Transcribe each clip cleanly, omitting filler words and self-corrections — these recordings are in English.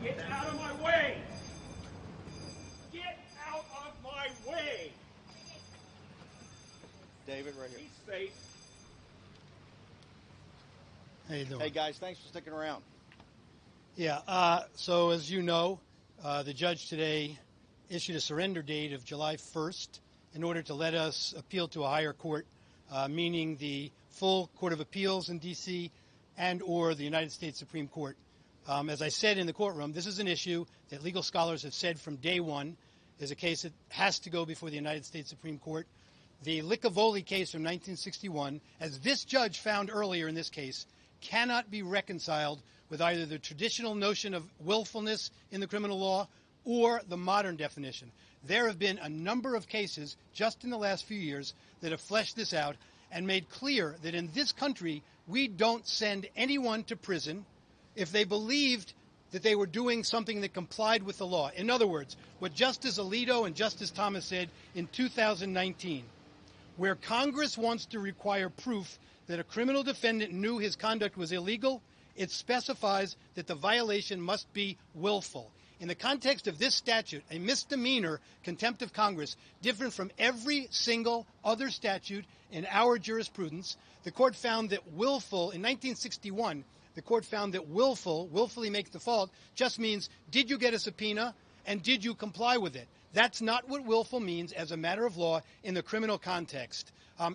Get out of my way! Get out of my way! David, right here. He's safe. How you doing? Hey, guys, thanks for sticking around. Yeah, so as you know, the judge today issued a surrender date of July 1st in order to let us appeal to a higher court, meaning the full Court of Appeals in D.C. and or the United States Supreme Court. As I said in the courtroom, this is an issue that legal scholars have said from day one is a case that has to go before the United States Supreme Court. The Licavoli case from 1961, as this judge found earlier in this case, cannot be reconciled with either the traditional notion of willfulness in the criminal law or the modern definition. There have been a number of cases just in the last few years that have fleshed this out and made clear that in this country we don't send anyone to prison if they believed that they were doing something that complied with the law. In other words, what Justice Alito and Justice Thomas said in 2019, where Congress wants to require proof that a criminal defendant knew his conduct was illegal, it specifies that the violation must be willful. In the context of this statute, a misdemeanor, contempt of Congress, different from every single other statute in our jurisprudence, the court found that willful, in 1961, the court found that willfully make default, just means did you get a subpoena and did you comply with it? That's not what willful means as a matter of law in the criminal context.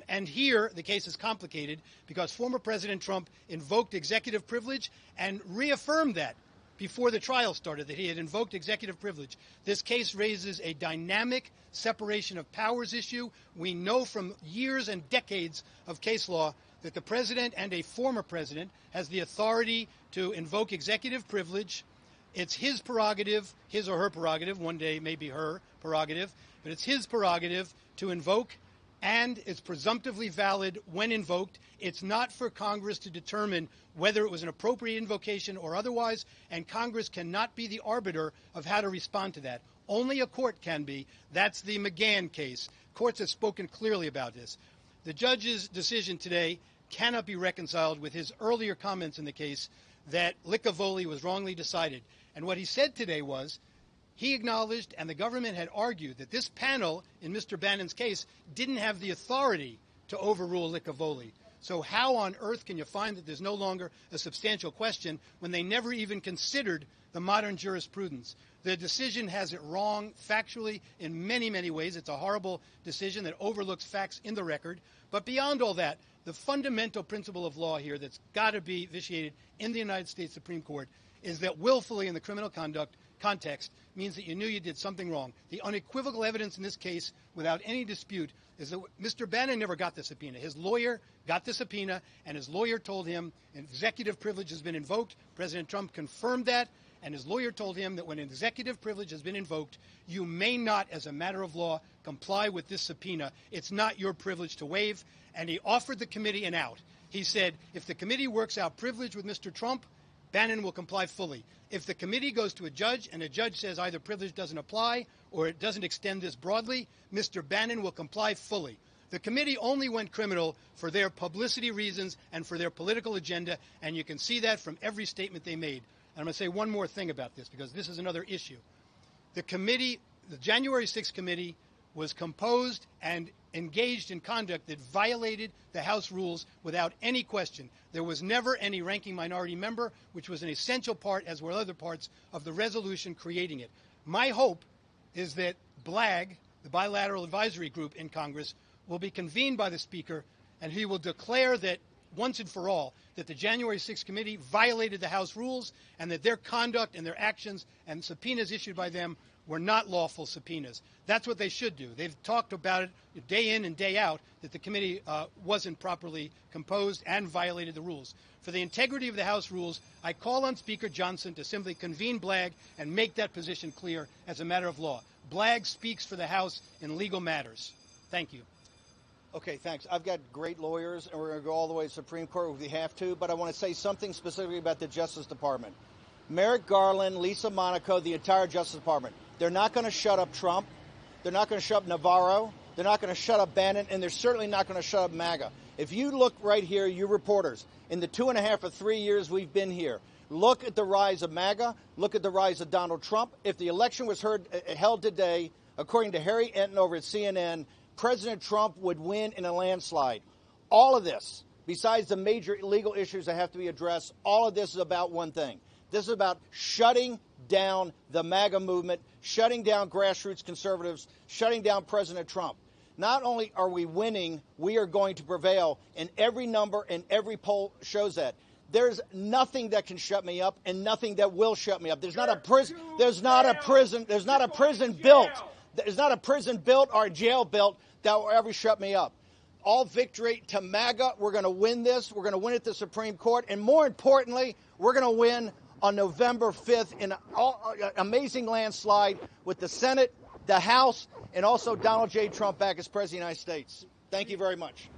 And here, the case is complicated because former President Trump invoked executive privilege and reaffirmed that before the trial started, that he had invoked executive privilege. This case raises a dynamic separation of powers issue. We know from years and decades of case law that the president and a former president has the authority to invoke executive privilege. It's his prerogative, his or her prerogative, one day it may be her prerogative, but it's his prerogative to invoke, and it's presumptively valid when invoked. It's not for Congress to determine whether it was an appropriate invocation or otherwise, and Congress cannot be the arbiter of how to respond to that. Only a court can be. That's the McGahn case. Courts have spoken clearly about this. The judge's decision today cannot be reconciled with his earlier comments in the case that Licavoli was wrongly decided. And what he said today was he acknowledged, and the government had argued, that this panel in Mr. Bannon's case didn't have the authority to overrule Licavoli. So how on earth can you find that there's no longer a substantial question when they never even considered the modern jurisprudence? The decision has it wrong factually in many, many ways. It's a horrible decision that overlooks facts in the record. But beyond all that, the fundamental principle of law here that's got to be vitiated in the United States Supreme Court is that willfully in the criminal context means that you knew you did something wrong. The unequivocal evidence in this case, without any dispute, is that Mr. Bannon never got the subpoena. His lawyer got the subpoena, and his lawyer told him executive privilege has been invoked. President Trump confirmed that, and his lawyer told him that when an executive privilege has been invoked, you may not, as a matter of law, comply with this subpoena. It's not your privilege to waive, and he offered the committee an out. He said, if the committee works out privilege with Mr. Trump, Bannon will comply fully. If the committee goes to a judge and a judge says either privilege doesn't apply or it doesn't extend this broadly, Mr. Bannon will comply fully. The committee only went criminal for their publicity reasons and for their political agenda, and you can see that from every statement they made. And I'm going to say one more thing about this because this is another issue. The committee, the January 6th committee, was composed and engaged in conduct that violated the House rules without any question. There was never any ranking minority member, which was an essential part, as were other parts, of the resolution creating it. My hope is that BLAG, the Bilateral Advisory Group in Congress, will be convened by the Speaker, and he will declare that once and for all, that the January 6th committee violated the House rules and that their conduct and their actions and subpoenas issued by them were not lawful subpoenas. That's what they should do. They've talked about it day in and day out that the committee wasn't properly composed and violated the rules. For the integrity of the House rules, I call on Speaker Johnson to simply convene BLAG and make that position clear as a matter of law. BLAG speaks for the House in legal matters. Thank you. Okay, thanks. I've got great lawyers, and we're going to go all the way to the Supreme Court if we have to, but I want to say something specifically about the Justice Department. Merrick Garland, Lisa Monaco, the entire Justice Department, they're not going to shut up Trump. They're not going to shut up Navarro. They're not going to shut up Bannon, and they're certainly not going to shut up MAGA. If you look right here, you reporters, in the 2.5 or 3 years we've been here, Look at the rise of MAGA. Look at the rise of Donald Trump. If the election was held today, according to Harry Enton over at CNN, President Trump would win in a landslide. All of this, besides the major legal issues that have to be addressed, all of this is about one thing. This is about shutting down the MAGA movement, shutting down grassroots conservatives, shutting down President Trump. Not only are we winning, we are going to prevail, and every number and every poll shows that. There's nothing that can shut me up and nothing that will shut me up. There's not a prison built or a jail built that will ever shut me up. All victory to MAGA. We're going to win this. We're going to win at the Supreme Court. And more importantly, we're going to win on November 5th in an amazing landslide with the Senate, the House, and also Donald J. Trump back as President of the United States. Thank you very much.